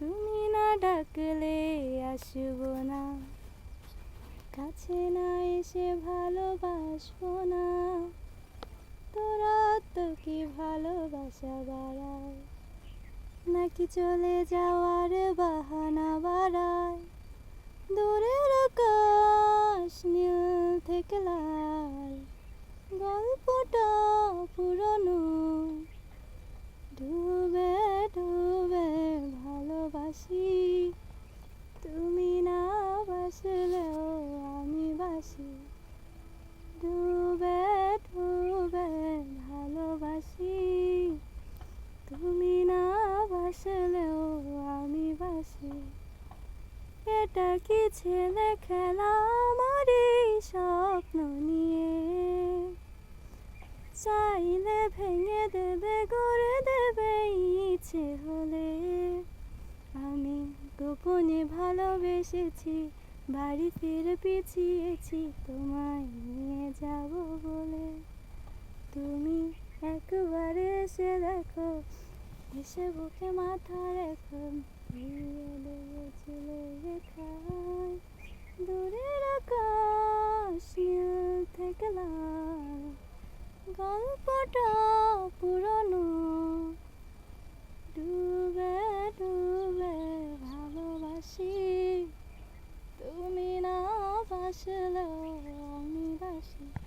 তুমি না ডাকলে আসবো না, কাছে না এসে ভালোবাসবো না। তোরা তো কি ভালোবাসা বাড়ায়, নাকি চলে যাওয়ার বাহানা বাড়ায়। দূরের আকাশ নীল থেকে লাল, গল্পটা পুরনো। ডুবে ডুবে ভালোবাসি, তুমি না বাসলেও আমি বাসি। ডুবে ডুবে ভালোবাসি, তুমি না বাসলেও আমি বাসি। এটা কি ছেলে খেলা আমারই স্বপ্ন নিয়ে, চাইলে ভেঙে দেবে গড়ে দেবে ইচ্ছে হলে। আমি গোপনে ভালোবেসেছি, বাড়ি ফিরে পিছিয়েছি তোমায় নিয়ে যাব বলে। তুমি একবার এসে দেখো, এসে বুকে মাথা রেখো, ফিরিয়ে দেবো চলে রেখায়। দূরের আকাশ নীল থেকে লাল, গল্পটা পুরনো।